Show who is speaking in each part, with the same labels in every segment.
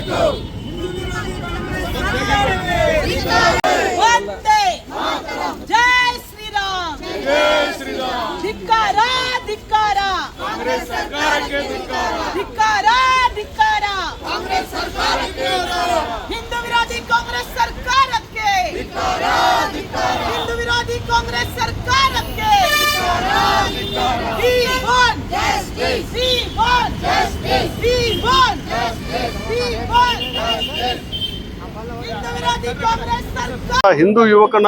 Speaker 1: वंदे जय श्री राम, जय श्री राम। धिक्कारा धिक्कारा कांग्रेस सरकार के, धिक्कारा धिक्कारा कांग्रेस सरकार के, हिंदू विरोधी कांग्रेस सरकार के, धिक्कारा धिक्कारा हिंदू विरोधी कांग्रेस सरकार के, धिक्कारा धिक्कारा। We want justice, we want justice, we want justice, we want justice। Hindu विरोधी कांग्रेस सरकार।
Speaker 2: ಹಿಂದೂ ಯುವಕನ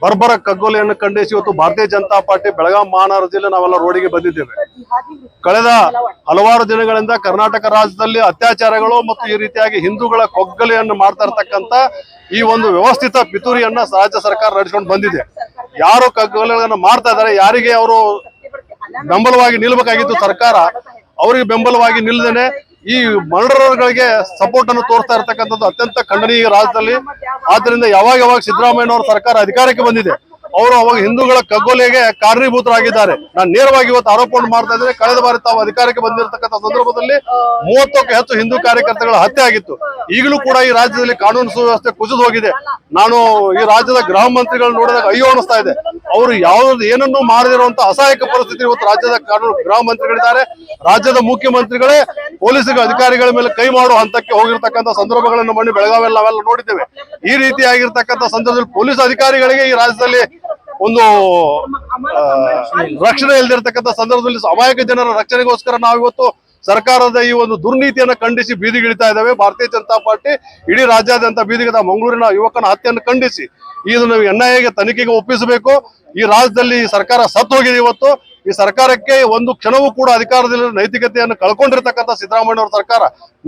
Speaker 2: ಬರ್ಬರ ಕಗ್ಗೊಲೆಯನ್ನು ಖಂಡಿಸಿ ಇವತ್ತು ಭಾರತೀಯ ಜನತಾ ಪಾರ್ಟಿ ಬೆಳಗಾವಿ ಮಹಾನಗರ ಜಿಲ್ಲೆ ನಾವೆಲ್ಲ ರೋಡಿಗೆ ಬಂದಿದ್ದೇವೆ। ಕಳೆದ ಹಲವಾರು ದಿನಗಳಿಂದ ಕರ್ನಾಟಕ ರಾಜ್ಯದಲ್ಲಿ ಅತ್ಯಾಚಾರಗಳು ಮತ್ತು ಈ ರೀತಿಯಾಗಿ ಹಿಂದೂಗಳ ಕೊಗ್ಗಲೆಯನ್ನು ಮಾಡ್ತಾ ಇರತಕ್ಕಂತ ಈ ಒಂದು ವ್ಯವಸ್ಥಿತ ಪಿತೂರಿಯನ್ನ ರಾಜ್ಯ ಸರ್ಕಾರ ನಡೆಸಿಕೊಂಡು ಬಂದಿದೆ। ಯಾರು ಕಗ್ಗೊಲೆಗಳನ್ನು ಮಾಡ್ತಾ ಇದ್ದಾರೆ, ಯಾರಿಗೆ ಅವರು ಬೆಂಬಲವಾಗಿ ನಿಲ್ಲಬೇಕಾಗಿತ್ತು ಸರ್ಕಾರ, ಅವರಿಗೆ ಬೆಂಬಲವಾಗಿ ನಿಲ್ಲದೇನೆ ಈ ಮರ್ಡರರ್ಗಳಿಗೆ ಸಪೋರ್ಟ್ ಅನ್ನು ತೋರಿಸ್ತಾ ಇರತಕ್ಕಂಥದ್ದು ಅತ್ಯಂತ ಖಂಡನೀಯ ರಾಜ್ಯದಲ್ಲಿ। ಆದ್ರಿಂದ ಯಾವಾಗ ಸಿದ್ದರಾಮಯ್ಯನವರ ಸರ್ಕಾರ ಅಧಿಕಾರಕ್ಕೆ ಬಂದಿದೆ, ಅವರು ಅವಾಗ ಹಿಂದೂಗಳ ಕಗ್ಗೊಲೆಗೆ ಕಾರಣೀಭೂತರಾಗಿದ್ದಾರೆ। ನಾನು ನೇರವಾಗಿ ಇವತ್ತು ಆರೋಪ ಮಾಡ್ತಾ ಇದ್ದೇನೆ। ಕಳೆದ ಬಾರಿ ತಾವು ಅಧಿಕಾರಕ್ಕೆ ಬಂದಿರತಕ್ಕಂಥ ಸಂದರ್ಭದಲ್ಲಿ 30ಕ್ಕೂ ಹೆಚ್ಚು ಹಿಂದೂ ಕಾರ್ಯಕರ್ತಗಳ ಹತ್ಯೆ ಆಗಿತ್ತು। ಈಗಲೂ ಕೂಡ ಈ ರಾಜ್ಯದಲ್ಲಿ ಕಾನೂನು ಸುವ್ಯವಸ್ಥೆ ಕುಸಿದು ಹೋಗಿದೆ। ನಾನು ಈ ರಾಜ್ಯದ ಗೃಹ ಮಂತ್ರಿಗಳು ನೋಡಿದಾಗ ಅಯ್ಯೋ ಅನಿಸ್ತಾ ಇದೆ। ಅವರು ಯಾವ್ದು ಏನನ್ನೂ ಮಾಡದಿರುವಂತ ಅಸಹಾಯಕ ಪರಿಸ್ಥಿತಿ ಇವತ್ತು ರಾಜ್ಯದ ಕಾನೂನು ಗೃಹ ಮಂತ್ರಿಗಳಿದ್ದಾರೆ। ರಾಜ್ಯದ ಮುಖ್ಯಮಂತ್ರಿಗಳೇ ಪೊಲೀಸ್ ಅಧಿಕಾರಿಗಳ ಮೇಲೆ ಕೈ ಮಾಡುವ ಹಂತಕ್ಕೆ ಹೋಗಿರ್ತಕ್ಕಂಥ ಸಂದರ್ಭಗಳನ್ನು ಮಣ್ಣು ಬೆಳಗಾವಿಯಲ್ಲಿ ನಾವೆಲ್ಲ ನೋಡಿದ್ದೇವೆ। ಈ ರೀತಿಯಾಗಿರ್ತಕ್ಕಂಥ ಸಂದರ್ಭದಲ್ಲಿ ಪೊಲೀಸ್ ಅಧಿಕಾರಿಗಳಿಗೆ ಈ ರಾಜ್ಯದಲ್ಲಿ ಒಂದು ರಕ್ಷಣೆ ಇಲ್ಲದಿರ್ತಕ್ಕಂಥ ಸಂದರ್ಭದಲ್ಲಿ ಅಮಾಯಕ ಜನರ ರಕ್ಷಣೆಗೋಸ್ಕರ ನಾವು ಇವತ್ತು ಸರ್ಕಾರದ ಈ ಒಂದು ದುರ್ನೀತಿಯನ್ನು ಖಂಡಿಸಿ ಬೀದಿಗಿಳಿತಾ ಇದ್ದೇವೆ। ಭಾರತೀಯ ಜನತಾ ಪಾರ್ಟಿ ಇಡೀ ರಾಜ್ಯಾದ್ಯಂತ ಬೀದಿಗಿದ ಮಂಗಳೂರಿನ ಯುವಕನ ಹತ್ಯೆಯನ್ನು ಖಂಡಿಸಿ ಇದನ್ನು NIAಗೆ ತನಿಖೆಗೆ ಒಪ್ಪಿಸಬೇಕು। ಈ ರಾಜ್ಯದಲ್ಲಿ ಸರ್ಕಾರ ಸತ್ತು ಹೋಗಿದೆ। ಇವತ್ತು ಈ ಸರ್ಕಾರಕ್ಕೆ ಒಂದು ಕ್ಷಣವೂ ಕೂಡ ಅಧಿಕಾರದಲ್ಲಿ ನೈತಿಕತೆಯನ್ನು ಕಳ್ಕೊಂಡಿರ್ತಕ್ಕಂಥ ಸಿದ್ದರಾಮಯ್ಯನವರ ಸರ್ಕಾರ,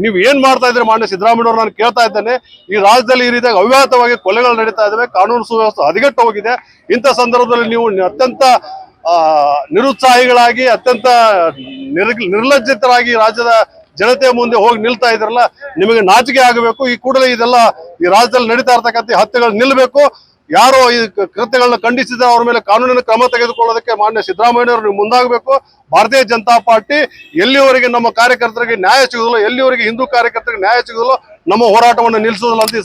Speaker 2: ನೀವು ಏನ್ ಮಾಡ್ತಾ ಇದ್ರೆ ಮಾನ್ಯ ಸಿದ್ದರಾಮಯ್ಯನವರು ನಾನು ಕೇಳ್ತಾ ಇದ್ದೇನೆ। ಈ ರಾಜ್ಯದಲ್ಲಿ ಈ ರೀತಿಯಾಗಿ ಅವ್ಯಾಹತವಾಗಿ ಕೊಲೆಗಳು ನಡೀತಾ ಇದ್ದಾವೆ, ಕಾನೂನು ಸುವ್ಯವಸ್ಥೆ ಹದಗೆಟ್ಟು ಹೋಗಿದೆ। ಇಂಥ ಸಂದರ್ಭದಲ್ಲಿ ನೀವು ಅತ್ಯಂತ ನಿರುತ್ಸಾಹಿಗಳಾಗಿ, ಅತ್ಯಂತ ನಿರ್ಲಜ್ಜಿತರಾಗಿ ರಾಜ್ಯದ ಜನತೆಯ ಮುಂದೆ ಹೋಗಿ ನಿಲ್ತಾ ಇದ್ರಲ್ಲ, ನಿಮಗೆ ನಾಚಿಕೆ ಆಗಬೇಕು। ಈ ಕೂಡಲೇ ಇದೆಲ್ಲ ಈ ರಾಜ್ಯದಲ್ಲಿ ನಡೀತಾ ಇರ್ತಕ್ಕಂಥ ಹತ್ಯೆಗಳು ನಿಲ್ಲಬೇಕು। ಯಾರು ಈ ಕೃತ್ಯಗಳನ್ನ ಖಂಡಿಸಿದ್ರೆ ಅವ್ರ ಮೇಲೆ ಕಾನೂನಿನ ಕ್ರಮ ತೆಗೆದುಕೊಳ್ಳೋದಕ್ಕೆ ಮಾನ್ಯ ಸಿದ್ದರಾಮಯ್ಯನವರು ನೀವು ಮುಂದಾಗಬೇಕು। ಭಾರತೀಯ ಜನತಾ ಪಾರ್ಟಿ ಎಲ್ಲಿವರೆಗೆ ನಮ್ಮ ಕಾರ್ಯಕರ್ತರಿಗೆ ನ್ಯಾಯ ಸಿಗುದಿಲ್ಲ, ಎಲ್ಲಿವರೆಗೆ ಹಿಂದೂ ಕಾರ್ಯಕರ್ತರಿಗೆ ನ್ಯಾಯ ಸಿಗುದಿಲ್ಲ, ನಮ್ಮ ಹೋರಾಟವನ್ನು ನಿಲ್ಲಿಸುವುದಿಲ್ಲ ಅಂತ